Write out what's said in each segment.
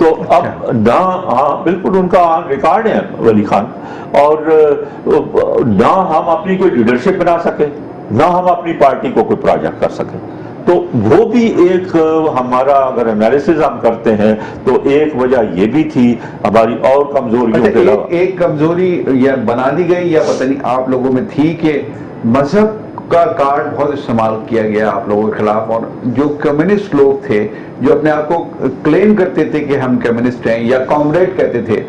تو اب نہ ہاں بالکل ان کا ریکارڈ ہے ولی خان، اور نہ ہم اپنی کوئی لیڈرشپ بنا سکے، نہ ہم اپنی پارٹی کو کوئی پروجیکٹ کر سکیں. تو وہ بھی ایک ہمارا اگر انالیسز ہم کرتے ہیں تو ایک وجہ یہ بھی تھی ہماری اور کمزوریوں کے علاوہ. ایک کمزوری یا بنا دی گئی یا پتہ نہیں آپ لوگوں میں تھی کہ مذہب کا کارڈ بہت استعمال کیا گیا آپ لوگوں کے خلاف، اور جو کمیونسٹ لوگ تھے جو اپنے آپ کو کلیم کرتے تھے کہ ہم کمیونسٹ ہیں یا کامریڈ کہتے تھے،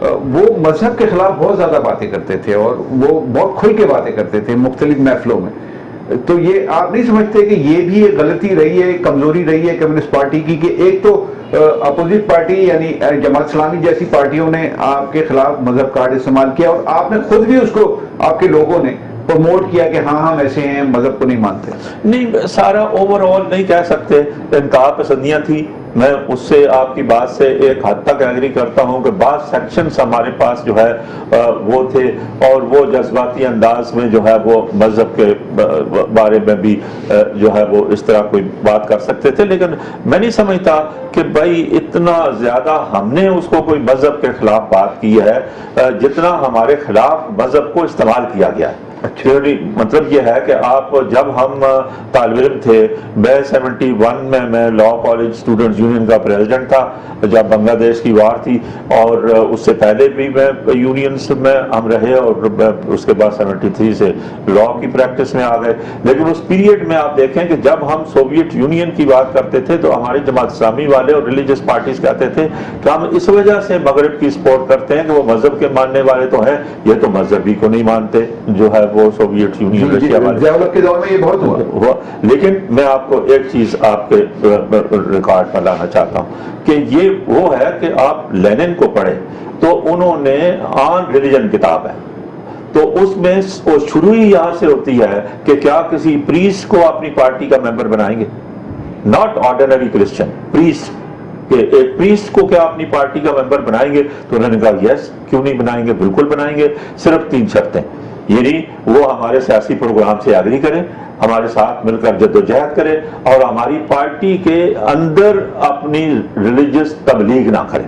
وہ مذہب کے خلاف بہت زیادہ باتیں کرتے تھے اور وہ بہت کھل کے باتیں کرتے تھے مختلف محفلوں میں. تو یہ آپ نہیں سمجھتے کہ یہ بھی ایک غلطی رہی ہے، کمزوری رہی ہے کمیونسٹ پارٹی کی، کہ ایک تو اپوزٹ پارٹی یعنی جماعت اسلامی جیسی پارٹیوں نے آپ کے خلاف مذہب کارڈ استعمال کیا، اور آپ نے خود بھی اس کو آپ کے لوگوں نے پروموٹ کیا کہ ہاں ہم ایسے ہیں، مذہب کو نہیں مانتے؟ نہیں، سارا اوور آل نہیں کہہ سکتے، انتہا پسندیاں تھی. میں اس سے آپ کی بات سے ایک حد تک ایگری کرتا ہوں کہ بعض سیکشنز ہمارے پاس جو ہے وہ تھے، اور وہ جذباتی انداز میں جو ہے وہ مذہب کے بارے میں بھی جو ہے وہ اس طرح کوئی بات کر سکتے تھے. لیکن میں نہیں سمجھتا کہ بھائی اتنا زیادہ ہم نے اس کو کوئی مذہب کے خلاف بات کی ہے جتنا ہمارے خلاف مذہب کو استعمال کیا گیا ہے. مطلب یہ ہے کہ آپ جب ہم طالب علم تھے، میں 71 میں لا کالج اسٹوڈنٹس یونین کا پریزیڈنٹ تھا جب بنگلہ دیش کی وار تھی، اور اس سے پہلے بھی میں یونینز میں ہم رہے، اور اس کے بعد 73 سے لا کی پریکٹس میں آ گئے. لیکن اس پیریڈ میں آپ دیکھیں کہ جب ہم سوویت یونین کی بات کرتے تھے تو ہمارے جماعت اسلامی والے اور ریلیجس پارٹیز کہتے تھے کہ ہم اس وجہ سے مغرب کی سپورٹ کرتے ہیں کہ وہ مذہب کے ماننے والے تو ہیں، یہ تو مذہبی کو نہیں مانتے جو ہے وہ سوویت یونین رشیا والے کے دور میں یہ بہت ہوا. لیکن میں آپ کو ایک چیز آپ کے ریکارڈ پر لانا چاہتا ہوں کہ یہ وہ ہے کہ آپ لینن کو پڑھیں تو انہوں نے آن ریلیجن کتاب ہے، تو اس میں شروع ہی یہاں سے ہوتی ہے کہ کیا کسی پریسٹ کو اپنی پارٹی کا ممبر بنائیں گے؟ ناٹ آرڈینری کرسچن، پریسٹ، کہ ایک پریسٹ کو کیا اپنی پارٹی کا ممبر بنائیں گے؟ تو انہوں نے کہا یس، کیوں نہیں بنائیں گے، بالکل بنائیں گے، صرف 3 شرطیں. یعنی وہ ہمارے سیاسی پروگرام سے ایگری کریں، ہمارے ساتھ مل کر جدوجہد کرے، اور ہماری پارٹی کے اندر اپنی ریلیجس تبلیغ نہ کرے.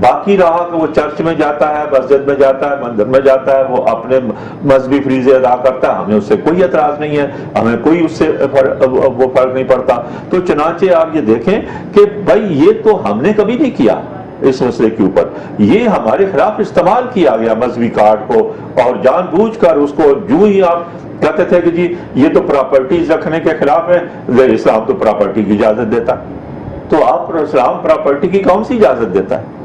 باقی رہا کہ وہ چرچ میں جاتا ہے، مسجد میں جاتا ہے، مندر میں جاتا ہے، وہ اپنے مذہبی فریضے ادا کرتا ہے، ہمیں اس سے کوئی اعتراض نہیں ہے، ہمیں کوئی اس سے وہ فرق نہیں پڑتا. تو چنانچہ آپ یہ دیکھیں کہ بھائی یہ تو ہم نے کبھی نہیں کیا اس مسئلے کے اوپر، یہ ہمارے خلاف استعمال کیا گیا مذہبی کارڈ کو، اور جان بوجھ کر اس کو جو ہی آپ کہتے تھے کہ جی یہ تو پراپرٹیز رکھنے کے خلاف ہے، اسلام تو پراپرٹی کی اجازت دیتا. تو آپ اسلام پراپرٹی کی کون سی اجازت دیتا ہے؟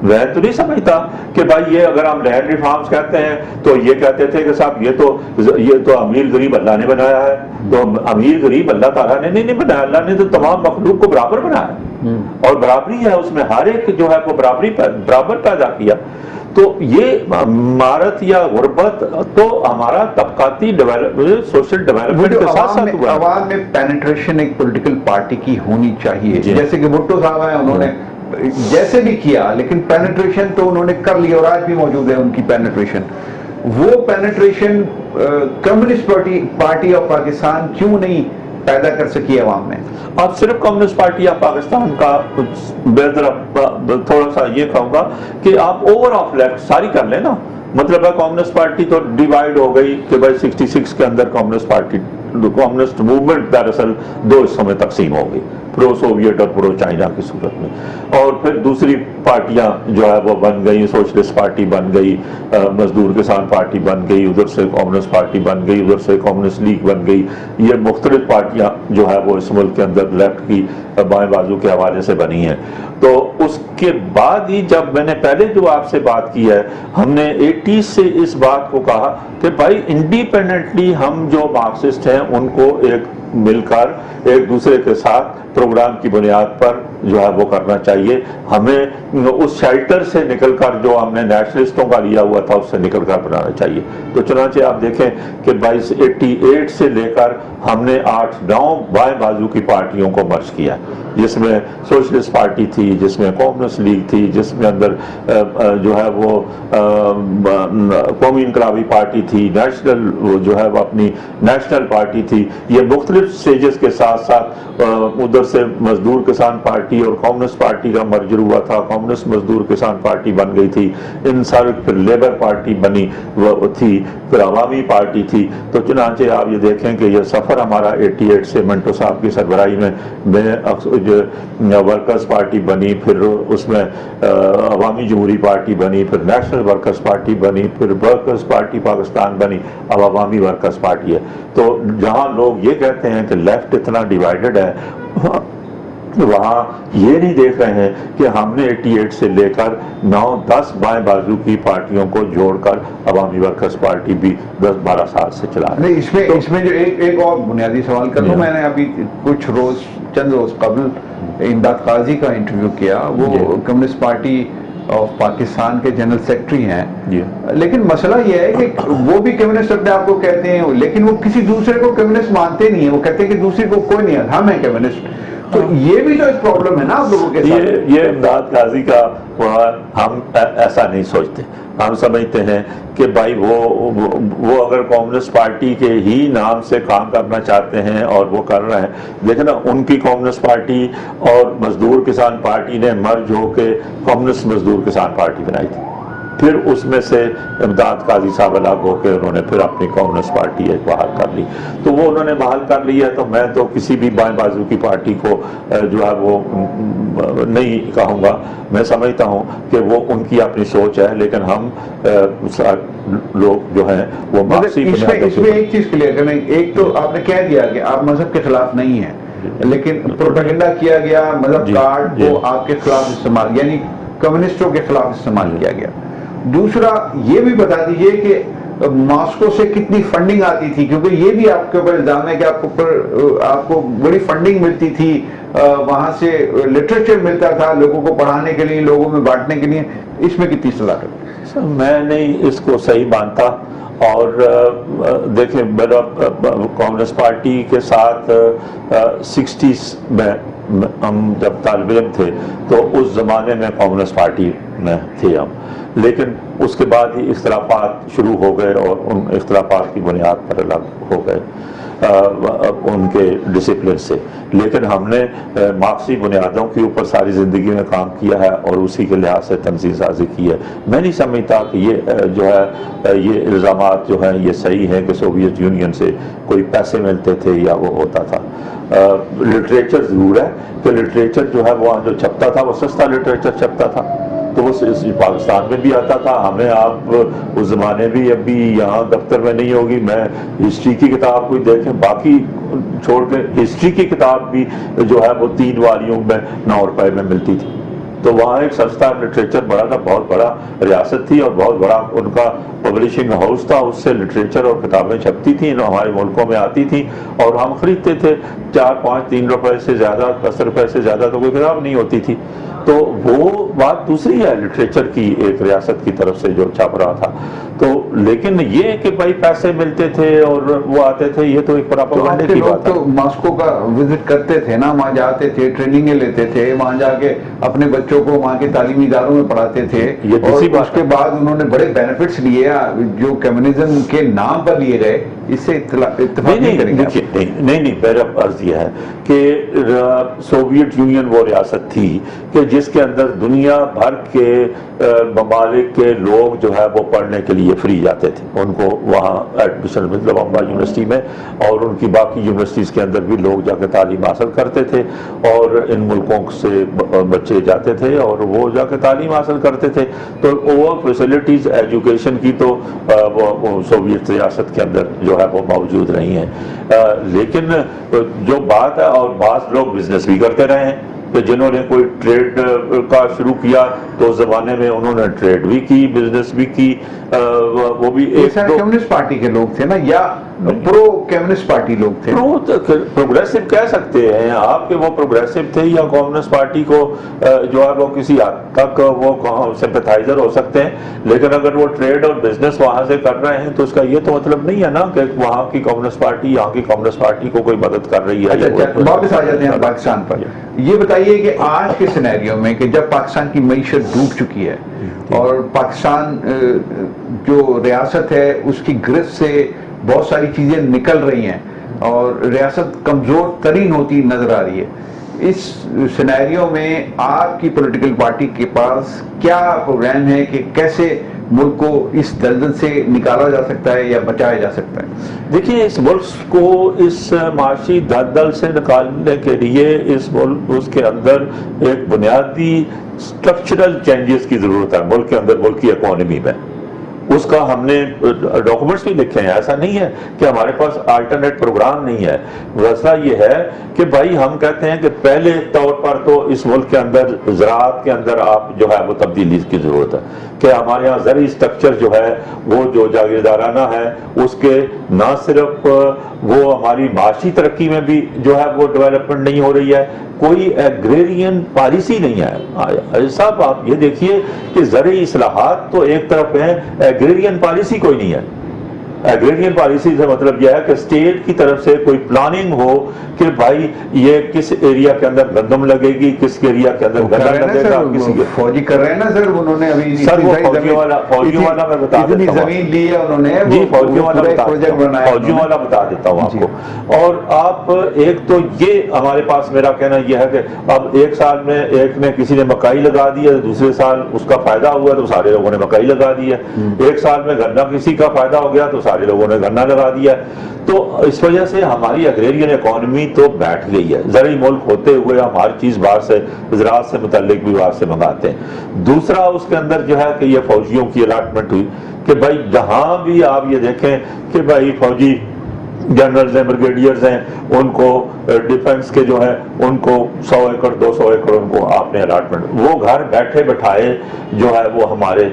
وہ تو نہیں سمجھتا کہ بھائی یہ اگر ہم لینڈ ریفارمز کہتے ہیں تو یہ کہتے تھے کہ صاحب یہ تو امیر غریب اللہ نے بنایا ہے. تو امیر غریب اللہ تعالیٰ نے نہیں بنایا، اللہ نے تو تمام مخلوق کو برابر بنایا ہے، اور برابری ہے اس میں، ہر ایک جو ہے وہ برابر پیدا کیا. تو یہ مہارت یا غربت تو ہمارا طبقاتی سوشل ڈیولپمنٹ کے ساتھ ساتھ ہوا. عوام میں پینیٹریشن ایک پولیٹیکل پارٹی کی ہونی چاہیے، جیسے کہ بھٹو صاحب ہیں، انہوں نے جیسے بھی کیا لیکن پینیٹریشن تو انہوں نے کر لی، اور آج بھی موجود ہے ان کی پینیٹریشن. وہ penetration communist party of Pakistan کیوں نہیں پیدا کر سکی عوام میں؟ اب صرف کمیونسٹ پارٹی آف پاکستان کا تھوڑا سا یہ کہوں گا کہ آپ اوور آف لیفٹ ساری کر لیں نا. مطلب ہے کمیونسٹ پارٹی تو ڈیوائیڈ ہو گئی کہ بھائی 66 کے اندر کمیونسٹ موومنٹ دراصل 2 حصوں میں تقسیم ہو گئی، پرو سوویت اور پرو چائنا کی صورت میں. اور پھر دوسری پارٹیاں جو ہے وہ بن گئی، سوشلسٹ پارٹی بن گئی، مزدور کسان پارٹی بن گئی، ادھر سے کمیونسٹ پارٹی بن گئی، ادھر سے کمیونسٹ لیگ بن گئی. یہ مختلف پارٹیاں جو ہے وہ اس ملک کے اندر لیفٹ کی بائیں بازو کے حوالے سے بنی ہیں. تو اس کے بعد ہی جب میں نے پہلے جو آپ سے بات کی ہے، ہم نے 80 سے اس بات کو کہا کہ بھائی انڈیپینڈنٹلی ہم جو مارکسسٹ ہیں ان کو ایک مل کر ایک دوسرے کے ساتھ پروگرام کی بنیاد پر جو ہے وہ کرنا چاہیے. ہمیں اس شیلٹر سے نکل کر جو ہم نے نیشنلسٹوں کا لیا ہوا تھا اس سے نکل کر بنانا چاہیے. تو چنانچہ آپ دیکھیں کہ 88 سے لے کر ہم نے 8-9 بائیں بازو کی پارٹیوں کو مرج کیا، جس میں سوشلسٹ پارٹی تھی، جس میں کمیونسٹ لیگ تھی، جس میں اندر جو ہے وہ قومی انقلابی پارٹی تھی، نیشنل جو ہے وہ اپنی نیشنل پارٹی تھی. یہ مختلف مختلف سٹیجز کے ساتھ ساتھ ادھر سے مزدور کسان پارٹی اور کمیونسٹ پارٹی کا مرجر ہوا تھا، کمیونسٹ مزدور کسان پارٹی بن گئی تھی، ان سارے پھر لیبر پارٹی بنی تھی، پھر عوامی پارٹی تھی. تو چنانچہ آپ یہ دیکھیں کہ یہ سفر ہمارا 88 سے منٹو صاحب کی سربراہی میں ورکرز پارٹی بنی، پھر اس میں عوامی جمہوری پارٹی بنی، پھر نیشنل ورکرز پارٹی بنی، پھر ورکرز پارٹی پاکستان بنی، اب عوامی ورکرز پارٹی ہے. تو جہاں لوگ یہ کہتے ہیں کہ لیفٹ اتنا ڈیوائیڈڈ ہے، وہاں یہ نہیں دیکھ رہے ہیں کہ ہم نے 88 سے لے کر 9-10 بائیں بازو کی پارٹیوں کو جوڑ کر عوامی ورکرز پارٹی بھی 10-12 سال سے چلا رہے ہیں. اس میں جو ایک اور بنیادی سوال کر لوں، میں نے ابھی چند روز قبل امداد قاضی کا انٹرویو کیا. وہ کمیونسٹ پارٹی آف پاکستان کے جنرل سیکرٹری ہیں، لیکن مسئلہ یہ ہے کہ وہ بھی کمیونسٹ اپنے آپ کو کہتے ہیں، لیکن وہ کسی دوسرے کو کمیونسٹ مانتے نہیں ہیں. وہ کہتے ہیں کہ دوسرے کو کوئی نہیں ہے، ہم ہیں کمیونسٹ. تو یہ بھی تو ایک پرابلم ہے نا آپ لوگوں کے ساتھ. یہ امداد قاضی کا ہم ایسا نہیں سوچتے. ہم سمجھتے ہیں کہ بھائی وہ اگر کمیونسٹ پارٹی کے ہی نام سے کام کرنا چاہتے ہیں اور وہ کر رہے ہیں، دیکھیں نا ان کی کمیونسٹ پارٹی اور مزدور کسان پارٹی نے مرج ہو کے کمیونسٹ مزدور کسان پارٹی بنائی تھی. پھر اس میں سے امداد قاضی صاحب الگ ہو کے انہوں نے پھر اپنی کمیونسٹ پارٹی ایک بحال کر لی. تو وہ انہوں نے بحال کر لی ہے. تو میں تو کسی بھی بائیں بازو کی پارٹی کو جو ہے وہ نہیں کہوں گا. میں سمجھتا ہوں کہ وہ ان کی اپنی سوچ ہے، لیکن ہم لوگ جو ہیں وہ اس میں ایک چیز کلیئر کریں. ایک تو آپ نے کہہ دیا کہ آپ مذہب کے خلاف نہیں ہیں، لیکن پروپیگنڈا کیا گیا مذہب کارڈ کو آپ کے خلاف استعمال، یعنی کمیونسٹوں کے خلاف استعمال کیا گیا. دوسرا یہ بھی بتا دیجئے کہ ماسکو سے کتنی فنڈنگ آتی تھی، کیونکہ یہ بھی آپ کے اوپر الزام ہے کہ آپ کو بڑی فنڈنگ ملتی تھی، وہاں سے لٹریچر ملتا تھا لوگوں کو پڑھانے کے لیے، لوگوں میں بانٹنے کے لیے. اس میں کتنی صلاحیت؟ میں نہیں اس کو صحیح مانتا. اور دیکھیں میرا کمیونسٹ پارٹی کے ساتھ 60s میں ہم جب طالب علم تھے تو اس زمانے میں کمیونسٹ پارٹی میں تھے ہم، لیکن اس کے بعد ہی اختلافات شروع ہو گئے اور ان اختلافات کی بنیاد پر الگ ہو گئے ان کے ڈسپلن سے. لیکن ہم نے مارکسی بنیادوں کے اوپر ساری زندگی میں کام کیا ہے اور اسی کے لحاظ سے تنظیم سازی کی ہے. میں نہیں سمجھتا کہ یہ جو ہے یہ الزامات جو ہیں یہ صحیح ہیں کہ سوویت یونین سے کوئی پیسے ملتے تھے یا وہ ہوتا تھا. لٹریچر ضرور ہے کہ لٹریچر جو ہے وہاں جو چھپتا تھا وہ سستا لٹریچر چھپتا تھا، تو وہ پاکستان میں بھی آتا تھا. ہمیں آپ اس زمانے بھی ابھی یہاں دفتر میں نہیں ہوگی، میں ہسٹری کی کتاب کوئی دیکھیں، باقی چھوڑ کے ہسٹری کی کتاب بھی جو ہے وہ 3 والیوم میں 9 روپے میں ملتی تھی. تو وہاں ایک سستا لٹریچر بڑا تھا، بہت بڑا ریاست تھی اور بہت بڑا ان کا پبلشنگ ہاؤس تھا، اس سے لٹریچر اور کتابیں چھپتی تھیں، ہمارے ملکوں میں آتی تھیں اور ہم خریدتے تھے. 4-5-3 روپے سے زیادہ 10 روپے سے زیادہ تو کوئی کتاب نہیں ہوتی تھی. تو وہ بات دوسری ہے لٹریچر کی، ایک ریاست کی طرف سے جو چھپ رہا تھا. تو لیکن یہ کہ بھائی پیسے ملتے تھے اور وہ آتے تھے، یہ تو ایک پروپیگنڈے کی بات ہے. تو ماسکو کا وزٹ کرتے تھے نا، وہاں جاتے تھے، ٹریننگیں لیتے تھے، وہاں جا کے اپنے بچوں کو وہاں کے تعلیمی اداروں میں پڑھاتے تھے، اور اس کے بعد انہوں نے بڑے بینیفٹس لیے جو کمیونزم کے نام پر لیے گئے. اس سے اتفاق نہیں کریں گے؟ نہیں، میرا عرض یہ ہے کہ سوویت یونین وہ ریاست تھی کہ جس کے اندر دنیا بھر کے ممالک کے لوگ جو ہے وہ پڑھنے کے لیے فری جاتے تھے. ان کو وہاں ایڈمیشن ملتا بمبئی یونیورسٹی میں، اور ان کی باقی یونیورسٹیز کے اندر بھی لوگ جا کے تعلیم حاصل کرتے تھے، اور ان ملکوں سے بچے جاتے تھے اور وہ جا کے تعلیم حاصل کرتے تھے. تو وہ فیسلٹیز ایجوکیشن کی تو وہ سوویت ریاست کے اندر جو ہے وہ موجود نہیں ہیں. لیکن جو بات ہے، اور بعض لوگ بزنس بھی کرتے رہے ہیں کہ جنہوں نے کوئی ٹریڈ کا شروع کیا تو اس زمانے میں انہوں نے ٹریڈ بھی کی، بزنس بھی کی. وہ بھی ایک کمیونسٹ پارٹی کے لوگ تھے نا، یا پرو کمیونسٹ پارٹی لوگ تھے؟ پروگریسو کہہ سکتے ہیں آپ کہ وہ پروگریسو تھے، یا کمیونسٹ پارٹی کو جو ہے وہ کسی حد تک وہ سمپیتھائزر ہو سکتے ہیں. لیکن اگر وہ ٹریڈ اور بزنس وہاں سے کر رہے ہیں تو اس کا یہ تو مطلب نہیں ہے نا کہ وہاں کی کمیونسٹ پارٹی یہاں کی کمیونسٹ پارٹی کو کوئی مدد کر رہی ہے. واپس آ جاتے ہیں پاکستان پر. یہ بتائیے کہ آج کے سینیریو میں کہ جب پاکستان کی معیشت ڈوب چکی ہے اور پاکستان جو ریاست ہے اس کی گرفت سے بہت ساری چیزیں نکل رہی ہیں، اور ریاست کمزور ترین ہوتی نظر آ رہی ہے. اس سینیریو میں آپ کی پولیٹیکل پارٹی کے پاس کیا پروگرام ہے کہ کیسے ملک کو اس دلدل سے نکالا جا سکتا ہے یا بچایا جا سکتا ہے؟ دیکھیے اس ملک کو اس معاشی دلدل سے نکالنے کے لیے اس کے اندر ایک بنیادی اسٹرکچرل چینجز کی ضرورت ہے ملک کے اندر, ملک کی اکانومی میں. اس کا ہم نے ڈاکومنٹس بھی لکھے ہیں. ایسا نہیں ہے کہ ہمارے پاس آلٹرنیٹ پروگرام نہیں ہے. مسئلہ یہ ہے کہ بھائی ہم کہتے ہیں کہ پہلے طور پر تو اس ملک کے اندر زراعت کے اندر آپ جو ہے وہ تبدیلی کی ضرورت ہے کہ ہمارے یہاں زرعی سٹرکچر جو ہے وہ جو جاگیردارانہ ہے اس کے نہ صرف وہ ہماری معاشی ترقی میں بھی جو ہے وہ ڈیولپمنٹ نہیں ہو رہی ہے, کوئی ایگریرین پالیسی نہیں ہے. صاحب آپ یہ دیکھیے کہ زرعی اصلاحات تو ایک طرف ہیں, ایگریرین پالیسی کوئی نہیں ہے. ایگریرین پالیسی سے مطلب یہ ہے کہ اسٹیٹ کی طرف سے کوئی پلاننگ ہو کہ بھائی یہ کس ایریا کے اندر گندم لگے گی, کس ایریا کے اندر گندم لگے گا. کسی فوجی کر رہے ہیں نا سر, انہوں نے ابھی سر وہ فوجیوں والا میں بتا دیتا ہوں, زمین لی ہے انہوں نے, جی فوجیوں والا بتا دیتا ہوں آپ کو. اور آپ ایک تو یہ ہمارے پاس میرا کہنا یہ ہے کہ اب ایک سال میں ایک نے کسی نے مکئی لگا دی ہے, دوسرے سال اس کا فائدہ ہوا تو سارے لوگوں نے مکئی لگا دی ہے. ایک سال میں گنا کسی کا فائدہ ہو گیا تو سارے لوگوں نے گنا لگا دیا. تو اس وجہ سے ہماری ایگریرین اکانومی تو بیٹھ گئی ہے. زرعی ملک ہوتے ہوئے ہم ہر چیز باہر سے, زراعت سے متعلق بھی باہر سے منگاتے ہیں. دوسرا اس کے اندر جو ہے کہ یہ فوجیوں کی الاٹمنٹ ہوئی کہ بھائی جہاں بھی آپ یہ دیکھیں کہ بھائی فوجی جنرلز ہیں, بریگیڈیئرز ہیں, ان کو ڈیفنس کے جو ہے ان کو 100 ایکڑ 200 ایکڑ ان کو آپ نے الاٹمنٹ, وہ گھر بیٹھے بٹھائے جو ہے وہ ہمارے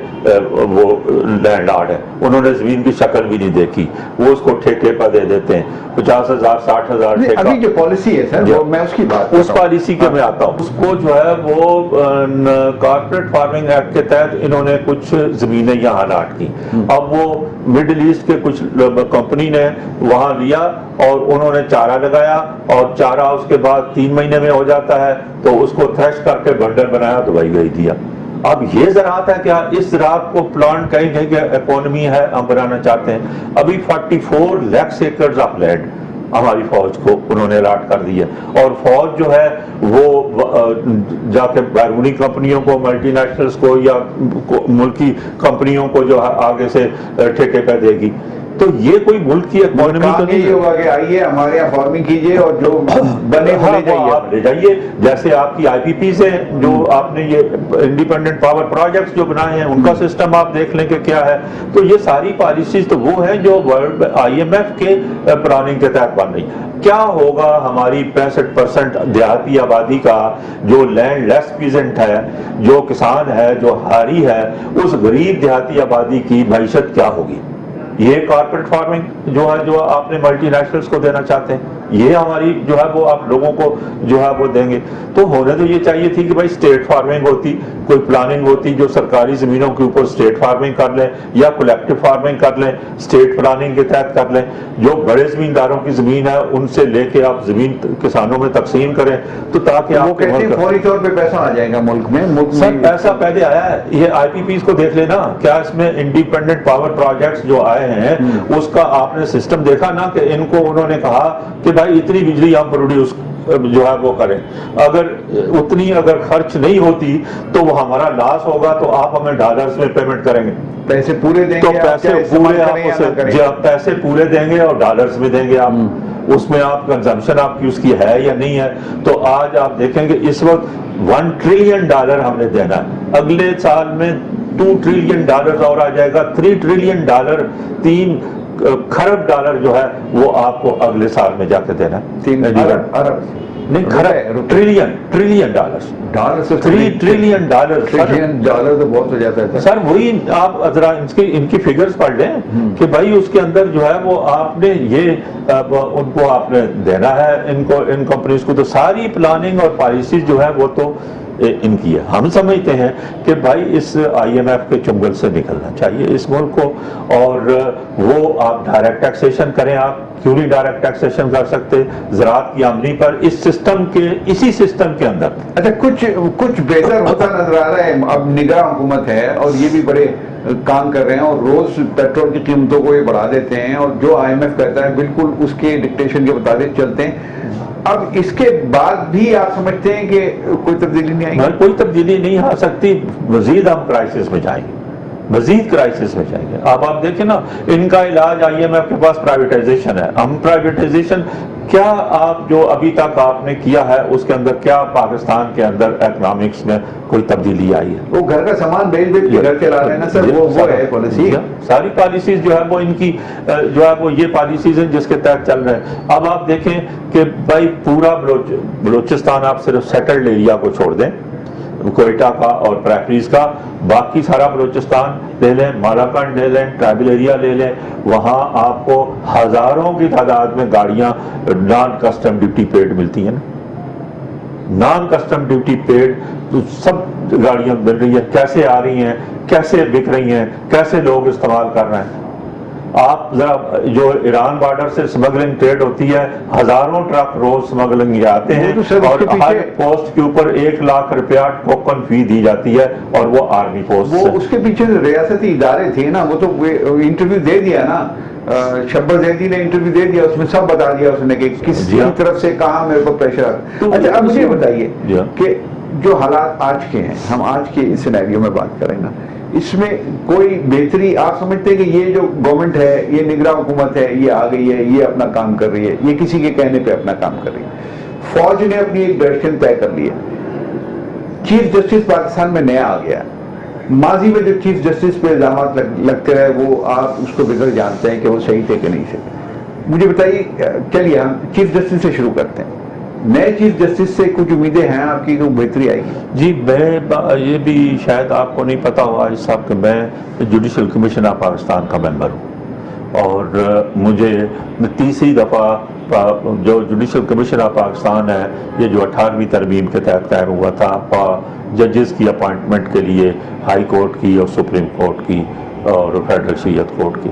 وہ لینڈ لارڈ ہیں, انہوں نے زمین کی شکل بھی نہیں دیکھی, وہ اس کو ٹھیکے پر دے دیتے ہیں 50,000 60,000 ٹھیکہ. ابھی جو پالیسی ہے سر میں اس کی بات, اس پالیسی کے میں آتا ہوں. اس کو جو ہے وہ کارپوریٹ فارمنگ ایکٹ کے تحت انہوں نے کچھ زمینیں یہاں الاٹ کی. اب وہ مڈل ایسٹ کے کچھ کمپنی نے وہاں لیا اور انہوں نے چارہ لگایا, اور چارہ اس کے بعد 3 مہینے میں ہو جاتا ہے تو اس کو تھریش کر کے بنڈل بنایا تو وہی بھیج دیا. اب یہ زراعت ہے کیا؟ اس زراعت کو پلانٹ کہیں کہیں کہ اکانومی ہے ہم بنانا چاہتے ہیں. ابھی 44 لاکھ ایکڑز آف لینڈ ہماری فوج کو انہوں نے الاٹ کر دی ہے, اور فوج جو ہے وہ جا کے بیرونی کمپنیوں کو, ملٹی نیشنلز کو یا ملکی کمپنیوں کو جو آگے سے ٹھیکے پہ دے گی. تو یہ کوئی ملک کی اکانومی تو نہیں ہوگا کہ آئیے ہمارے یہاں فارمنگ کیجئے اور جو بنے آپ لے جائیے. جیسے آپ کی آئی پی پیز ہیں جو آپ نے یہ انڈیپینڈنٹ پاور پروجیکٹس جو بنائے ہیں ان کا سسٹم آپ دیکھ لیں کہ کیا ہے. تو یہ ساری پالیسیز تو وہ ہیں جو ورلڈ IMF کے پلاننگ کے تحت بن رہی. کیا ہوگا ہماری 65% دیہاتی آبادی کا جو لینڈ لیس پیزنٹ ہے, جو کسان ہے, جو ہاری ہے, اس غریب دیہاتی آبادی کی معیشت کیا ہوگی؟ یہ کارپوریٹ فارمنگ جو ہے جو آپ نے ملٹی نیشنلز کو دینا چاہتے ہیں, یہ ہماری جو ہے وہ آپ لوگوں کو جو ہے وہ دیں گے. تو ہونے تو یہ چاہیے تھی کہ بھائی اسٹیٹ فارمنگ ہوتی, کوئی پلاننگ ہوتی جو سرکاری زمینوں کے اوپر اسٹیٹ فارمنگ کر لیں یا کولیکٹیو فارمنگ کر لیں, اسٹیٹ پلاننگ کے تحت کر لیں. جو بڑے زمینداروں کی زمین ہے ان سے لے کے آپ زمین کسانوں میں تقسیم کریں تو تاکہ آپ فوری طور پہ پیسہ آ جائے گا ملک میں. سر پیسہ پہلے آیا ہے, یہ آئی پی پیز کو دیکھ لینا, کیا اس میں انڈیپینڈنٹ پاور پروجیکٹس جو آئے ہیں اس کا آپ نے سسٹم دیکھا نا کہ ان کو انہوں نے کہا کہ بھائی اتنی بجلی ہم پروڈیوس جو ہے وہ کریں, اگر اتنی اگر خرچ نہیں ہوتی تو وہ ہمارا لاس ہوگا تو آپ ہمیں ڈالرز میں پیمنٹ کریں گے. پیسے پورے دیں گے تو پیسے پورے دیں گے اور ڈالرز میں دیں گے آپ, اس میں آپ کنزمپشن آپ کی اس کی ہے یا نہیں ہے. تو آج آپ دیکھیں گے اس وقت $1 ٹریلین ہم نے دینا ہے, اگلے سال میں $2 ٹریلین اور آ جائے گا, $3 ٹریلین, 3 کھرب ڈالر جو ہے وہ آپ کو اگلے سال میں جا کے دینا ہے. 3 ارب نہیں, ٹریلین ڈالر 3 ٹریلین ڈالر تو بہت ہو جاتا ہے سر. وہی آپ ذرا ان کی فگرز پڑھ لیں کہ بھائی اس کے اندر جو ہے وہ آپ نے یہ ان کو آپ نے دینا ہے ان کمپنیز کو. تو ساری پلاننگ اور پالیسیز جو ہے وہ تو ان کی ہے. ہم سمجھتے ہیں کہ بھائی اس IMF کے چنگل سے نکلنا چاہیے اس ملک کو, اور وہ آپ ڈائریکٹ ٹیکسیشن کریں. آپ کیوں نہیں ڈائریکٹ ٹیکسیشن کر سکتے زراعت کی آمدنی پر اس سسٹم کے, اسی سسٹم کے اندر؟ اچھا, کچھ بہتر ہوتا نظر آ رہا ہے. اب نگراں حکومت ہے اور یہ بھی بڑے کام کر رہے ہیں, اور روز پیٹرول کی قیمتوں کو یہ بڑھا دیتے ہیں, اور جو IMF کہتا ہے بالکل اس کے ڈکٹیشن کے مطابق چلتے ہیں. اب اس کے بعد بھی آپ سمجھتے ہیں کہ کوئی تبدیلی نہیں آئی؟ کوئی تبدیلی نہیں آ سکتی. مزید ہم کرائسس میں جائیں گے, مزید کرائسس میں جائیں گے. اب آپ دیکھیں نا, ان کا علاج IMF کے پاس پرائیویٹائزیشن ہے. ہم پرائیویٹائزیشن کیا, آپ جو ابھی تک آپ نے کیا ہے اس کے اندر کیا پاکستان کے اندر اکنامکس میں کوئی تبدیلی آئی ہے؟ وہ گھر کا سامان بیچ بیچ کے گھر چلا رہے ہیں نا سر, وہ ہے پالیسی. ساری پالیسیز جو ہے وہ ان کی جو ہے وہ یہ پالیسیز ہیں جس کے تحت چل رہے ہیں. اب آپ دیکھیں کہ بھائی پورا بلوچستان آپ صرف سیٹلڈ ایریا کو چھوڑ دیں, کوئٹہ کا اور پریفریز کا, باقی سارا بلوچستان لے لیں, مالاکنڈ لے لیں, ٹرائبل ایریا لے لیں, وہاں آپ کو ہزاروں کی تعداد میں گاڑیاں نان کسٹم ڈیوٹی پیڈ ملتی ہیں نا. نان کسٹم ڈیوٹی پیڈ سب گاڑیاں مل رہی ہیں. کیسے آ رہی ہیں, کیسے بک رہی ہیں, کیسے لوگ استعمال کر رہے ہیں. آپ ذرا جو ایران بارڈر سے سمگلنگ ٹریڈ ہوتی ہے, ہزاروں ٹرک روز سمگلنگ آتے ہیں, اور ہر پوسٹ کے اوپر 1 لاکھ روپیہ ٹوکن فی دی جاتی ہے, اور وہ آرمی پوسٹ. وہ اس کے پیچھے ریاستی ادارے تھے نا, وہ تو انٹرویو دے دیا نا, شبر زیدی نے انٹرویو دے دیا, اس میں سب بتا دیا اس نے کہ کس طرف سے کہاں میرے کو پریشر آتا. اچھا, اب مجھے بتائیے کہ جو حالات آج کے ہیں, ہم آج کے اس سینیریو میں بات کریں نا, اس میں کوئی بہتری آپ سمجھتے ہیں کہ یہ جو گورنمنٹ ہے, یہ نگراں حکومت ہے, یہ آ گئی ہے, یہ اپنا کام کر رہی ہے, یہ کسی کے کہنے پہ اپنا کام کر رہی ہے, فوج نے اپنی ایک ڈائریکشن طے کر لی ہے, چیف جسٹس پاکستان میں نیا آ گیا. ماضی میں جو چیف جسٹس پہ الزامات لگتے رہے, وہ آپ اس کو بغیر جانتے ہیں کہ وہ صحیح تھے کہ نہیں تھے. مجھے بتائیے, چلیے ہم چیف جسٹس سے شروع کرتے ہیں. نئے چیف جسٹس سے کچھ امیدیں ہیں آپ کی کہ بہتری آئے گی؟ جی, میں یہ بھی شاید آپ کو نہیں پتا ہوا اس صاحب کہ میں جوڈیشل کمیشن آف پاکستان کا ممبر ہوں, اور مجھے تیسری دفعہ جو جوڈیشل کمیشن آف پاکستان ہے, یہ جو 18ویں ترمیم کے تحت قائم ہوا تھا ججز کی اپوائنٹمنٹ کے لیے, ہائی کورٹ کی اور سپریم کورٹ کی اور فیڈرل شریعت کورٹ کی,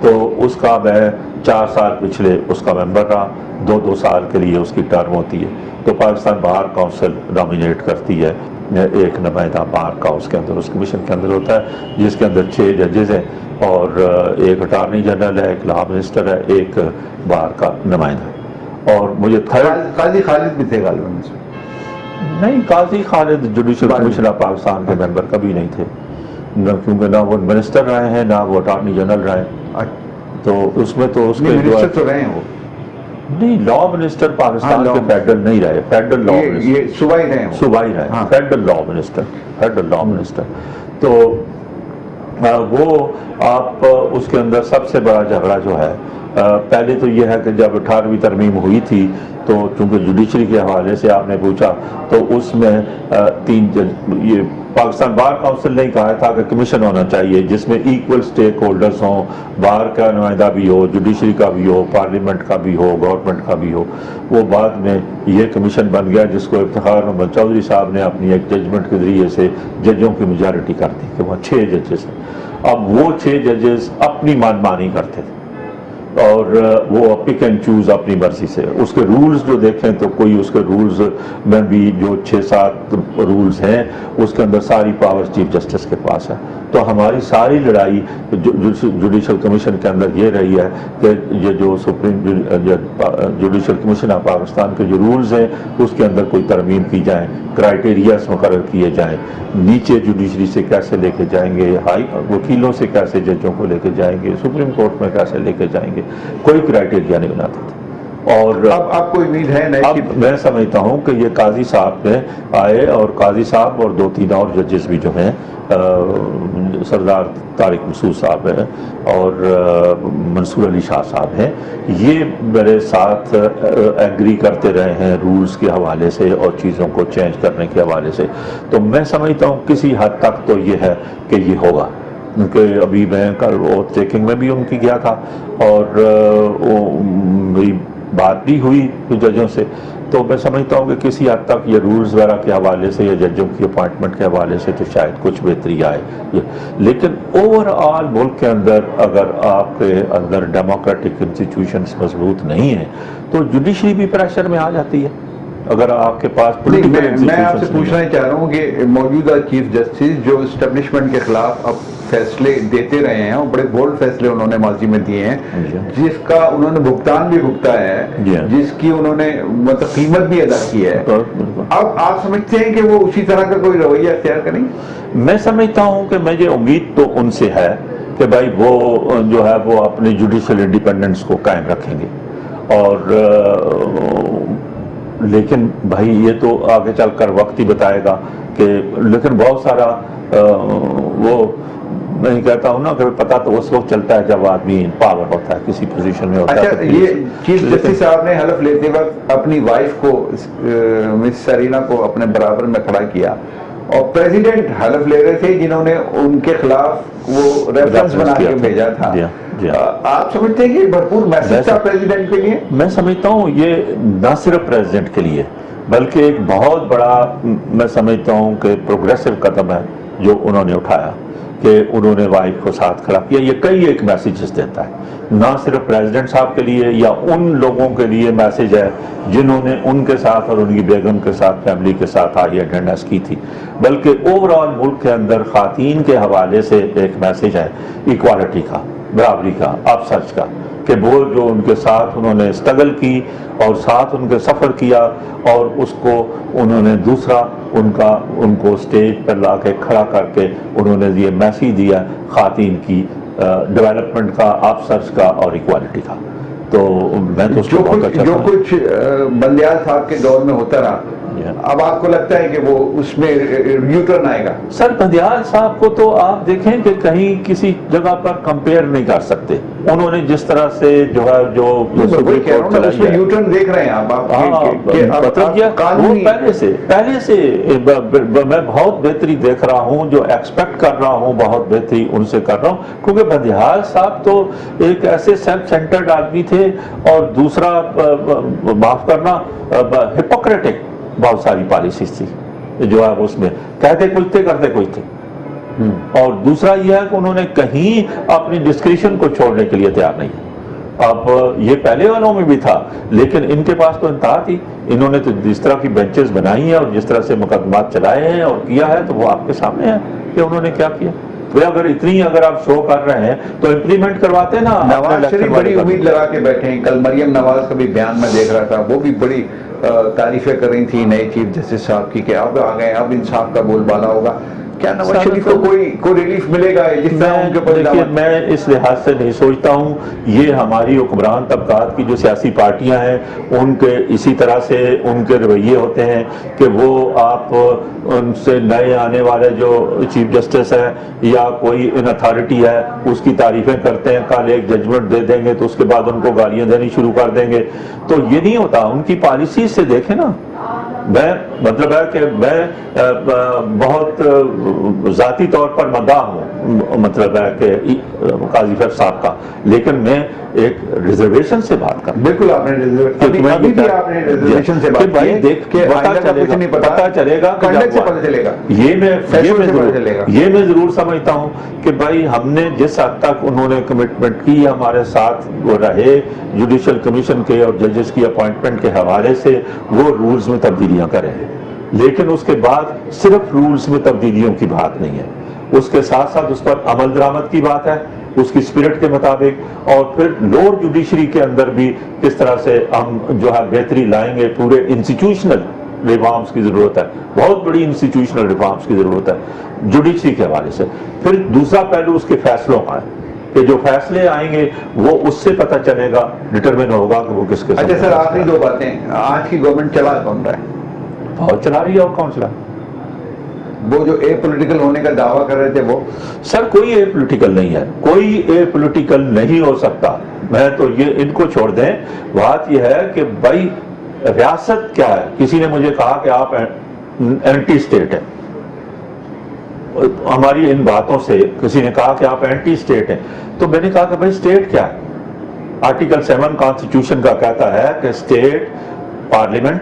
تو اس کا میں 4 سال پچھلے اس کا ممبر رہا. 2 سال کے لیے اس کی ٹرم ہوتی ہے. تو پاکستان بار کونسل نامینیٹ کرتی ہے ایک نمائندہ بار کا, اس کے اندر اس کمیشن کے اندر ہوتا ہے, جس کے اندر 6 ججز ہیں, اور ایک اٹارنی جنرل ہے, ایک لا منسٹر ہے, ایک بار کا نمائندہ. اور مجھے قاضی خالد بھی تھے غالباً؟ نہیں, قاضی خالد جوڈیشل کمیشن آف پاکستان کے ممبر کبھی نہیں تھے, کیونکہ نہ وہ منسٹر رہے ہیں نہ وہ اٹارنی جنرل رہے. تو اس میں تو اس کے منسٹر تو رہے ہیں وہ نہیں, لا منسٹر پاکستان کے فیڈرل نہیں رہے, فیڈرل لا منسٹر, یہ صوبائی رہے, صوبائی رہے, federal law minister, federal law minister. تو وہ آپ اس کے اندر سب سے بڑا جھگڑا جو ہے, پہلے تو یہ ہے کہ جب 18ویں ترمیم ہوئی تھی تو چونکہ جوڈیشری کے حوالے سے آپ نے پوچھا, تو اس میں 3 یہ پاکستان بار کونسل نے کہا تھا کہ کمیشن ہونا چاہیے جس میں ایکول سٹیک ہولڈرز ہوں, بار کا نمائندہ بھی ہو, جوڈیشری کا بھی ہو, پارلیمنٹ کا بھی ہو, گورنمنٹ کا بھی ہو. وہ بعد میں یہ کمیشن بن گیا جس کو افتخار محمد چودھری صاحب نے اپنی ایک ججمنٹ کے ذریعے سے ججوں کی میجارٹی کر دی کہ وہ 6 ججز ہیں. اب وہ 6 ججز اپنی منمانی کرتے تھے, اور وہ پک اینڈ چوز اپنی مرضی سے. اس کے رولز جو دیکھیں تو کوئی اس کے رولز میں بھی جو 6-7 رولز ہیں, اس کے اندر ساری پاور چیف جسٹس کے پاس ہے. تو ہماری ساری لڑائی جوڈیشل کمیشن کے اندر یہ رہی ہے کہ یہ جو supreme judicial commission of Pakistan کے جو رولز ہیں اس کے اندر کوئی ترمیم کی جائیں, کرائیٹیریاز مقرر کیے جائیں, نیچے جوڈیشری سے کیسے لے کے جائیں گے, ہائی وکیلوں سے کیسے ججوں کو لے کے جائیں گے, سپریم کورٹ میں کیسے لے کے جائیں گے, کوئی کرائیٹیریا نہیں بناتے تھے. اور اب آپ کو امید ہے اب میں سمجھتا ہوں کہ یہ قاضی صاحب نے آئے, اور قاضی صاحب اور 2-3 اور ججز بھی جو ہیں, سردار طارق مسعود صاحب ہیں اور منصور علی شاہ صاحب ہیں, یہ میرے ساتھ ایگری کرتے رہے ہیں رولز کے حوالے سے اور چیزوں کو چینج کرنے کے حوالے سے. تو میں سمجھتا ہوں کسی حد تک تو یہ ہے کہ یہ ہوگا, کیونکہ ابھی میں کل اوتھ ٹیکنگ میں بھی ان کی گیا تھا, اور میری بات بھی ہوئی ججوں سے, تو میں سمجھتا ہوں کہ کسی حد تک یہ رولز وغیرہ کے حوالے سے یا ججوں کی اپوائنٹمنٹ کے حوالے سے تو شاید کچھ بہتری آئے، لیکن اوور آل ملک کے اندر اگر آپ کے اندر ڈیموکریٹک انسٹیٹیوشنز مضبوط نہیں ہیں تو جوڈیشری بھی پریشر میں آ جاتی ہے۔ اگر آپ کے پاس میں آپ سے پوچھنا چاہ رہا ہوں کہ موجودہ چیف جسٹس جو اسٹیبلشمنٹ کے خلاف اب فیصلے دیتے رہے ہیں اور بڑے بولڈ فیصلے انہوں نے ماضی میں دیے ہیں، جس کا انہوں نے بھگتان بھی بھگتا ہے، جس کی انہوں نے مطلب قیمت بھی ادا کی ہے، اب آپ سمجھتے ہیں کہ وہ اسی طرح کا کوئی رویہ اختیار کریں؟ میں سمجھتا ہوں کہ مجھے امید تو ان سے ہے کہ بھائی وہ جو ہے وہ اپنی جوڈیشل انڈیپینڈنس کو قائم رکھیں گے، اور لیکن بھائی یہ تو آگے چل کر وقت ہی بتائے گا کہ لیکن بہت سارا وہ میں کہتا ہوں نا کہ پتہ تو اس وقت چلتا ہے جب آدمی پاور ہوتا ہے، کسی پوزیشن میں ہوتا ہے۔ اچھا، یہ چیف جسٹس صاحب نے حلف لیتے وقت اپنی وائف کو مس سرینا کو اپنے برابر میں کھڑا کیا اور پریزیڈنٹ حلف لے رہے تھے جنہوں نے ان کے خلاف وہ ریفرنس بنا کے بھیجا تھا۔ آپ سمجھتے ہیں کہ بھرپور میسج تھا پریزیڈنٹ کے لیے؟ میں سمجھتا ہوں یہ نہ صرف پریزیڈنٹ کے لیے بلکہ ایک بہت بڑا میں سمجھتا ہوں کہ پروگریسو قدم ہے جو انہوں نے اٹھایا کہ انہوں نے وائف کو ساتھ کھڑا کیا۔ یہ کئی ایک میسیجز دیتا ہے، نہ صرف پریزیڈنٹ صاحب کے لیے یا ان لوگوں کے لیے میسیج ہے جنہوں نے ان کے ساتھ اور ان کی بیگم کے ساتھ فیملی کے ساتھ آئی اٹینڈنس کی تھی، بلکہ اوور آل ملک کے اندر خواتین کے حوالے سے ایک میسیج ہے ایکوالٹی کا، برابری کا، اپ سچ کا، کہ وہ جو ان کے ساتھ انہوں نے اسٹرگل کی اور ساتھ ان کے سفر کیا اور اس کو انہوں نے دوسرا ان کو اسٹیج پر لا کے کھڑا کر کے انہوں نے یہ میسیج دیا کو کی ڈیولپمنٹ کا، اپ سچ کا اور ایکوالٹی کا۔ تو میں تو جو کچھ بندیال صاحب کے دور میں ہوتا رہا، اب آپ کو لگتا ہے کہ وہ اس میں یو ٹرن آئے گا؟ سر بندیال صاحب کو تو آپ دیکھیں کہ کہیں کسی جگہ پر کمپیئر نہیں کر سکتے، انہوں نے جس طرح سے جو ہے جو یو ٹرن دیکھ رہے ہیں آپ پہلے سے میں بہت بہتری دیکھ رہا ہوں، جو ایکسپیکٹ کر رہا ہوں بہت بہتری ان سے کر رہا ہوں، کیونکہ بندیال صاحب تو ایک ایسے سیلف سینٹرڈ آدمی تھے اور دوسرا معاف کرنا ہپوکریٹک بہت ساری پالیسیز تھی جو ہے اس میں کہتے کچھ تھے کرتے کچھ تھے، اور دوسرا یہ ہے کہ انہوں نے کہیں اپنی ڈسکریشن کو چھوڑنے کے لیے تیار نہیں ہے۔ اب یہ پہلے والوں میں بھی تھا لیکن ان کے پاس تو انتہا تھی، انہوں نے تو جس طرح کی بینچز بنائی ہیں اور جس طرح سے مقدمات چلائے ہیں اور کیا ہے تو وہ آپ کے سامنے ہے کہ انہوں نے کیا کیا۔ اگر آپ شو کر رہے ہیں تو امپلیمنٹ کرواتے نا۔ نواز شریف بڑی امید لگا کے بیٹھے ہیں، کل مریم نواز کا بھی بیان میں دیکھ رہا تھا، وہ بھی بڑی تعریفیں کر رہی تھی نئے چیف جسٹس صاحب کی کہ اب آ گئے، اب انصاف کا بول بالا ہوگا۔ کیا نواز شریف کو کوئی ریلیف ملے گا جس طرح ان کے دیکھیے میں اس لحاظ سے نہیں سوچتا ہوں، یہ ہماری حکمران طبقات کی جو سیاسی پارٹیاں ہیں ان کے اسی طرح سے ان کے رویے ہوتے ہیں کہ وہ آپ ان سے نئے آنے والے جو چیف جسٹس ہیں یا کوئی ان اتھارٹی ہے اس کی تعریفیں کرتے ہیں، کل ایک ججمنٹ دے دیں گے تو اس کے بعد ان کو گالیاں دینی شروع کر دیں گے، تو یہ نہیں ہوتا۔ ان کی پالیسی سے دیکھیں نا، میں مطلب ہے کہ میں بہت ذاتی طور پر مداح ہوں، مطلب ہے کہ قاضی فرد صاحب کا، لیکن میں ایک ریزرویشن سے بات کروں۔ بالکل آپ نے ریزرویشن سے بات کی، پتہ چلے گا یہ میں ضرور سمجھتا ہوں کہ بھائی ہم نے جس حد تک انہوں نے کمٹمنٹ کی ہمارے ساتھ وہ رہے جوڈیشل کمیشن کے اور ججز کی اپوائنٹمنٹ کے حوالے سے، وہ رولز میں تبدیلیاں کریں، لیکن اس کے بعد صرف رولز میں تبدیلیوں کی بات نہیں ہے، اس کے ساتھ ساتھ اس پر عمل درآمد کی بات ہے اس کی اسپرٹ کے مطابق، اور پھر لوور جوڈیشری کے اندر بھی کس طرح سے ہم جو ہے بہتری لائیں گے۔ پورے انسٹیٹیوشنل ریفارمز کی ضرورت ہے، بہت بڑی انسٹیٹیوشنل ریفارمز کی ضرورت ہے جوڈیشری کے حوالے سے۔ پھر دوسرا پہلو اس کے فیصلوں کا ہے کہ جو فیصلے آئیں گے وہ اس سے پتہ چلے گا، ڈٹرمن ہوگا کہ وہ کس کے ساتھ۔ اچھا سر، آخری دو باتیں، آج کی گورنمنٹ چلا کون رہا ہے؟ بہت چلا رہی ہے، اور کون چلا؟ وہ جو اے پولیٹیکل ہونے کا دعویٰ کر رہے تھے وہ؟ سر کوئی اے پولیٹیکل نہیں ہے، کوئی اے پولیٹیکل نہیں ہو سکتا۔ میں تو یہ ان کو چھوڑ دیں، بات یہ ہے کہ بھائی ریاست کیا ہے؟ کسی نے مجھے کہا کہ آپ اینٹی اسٹیٹ ہیں، ہماری ان باتوں سے کسی نے کہا کہ آپ اینٹی اسٹیٹ ہیں، تو میں نے کہا کہ بھائی اسٹیٹ کیا ہے؟ آرٹیکل 7 کانسٹیٹیوشن کا کہتا ہے کہ اسٹیٹ پارلیمنٹ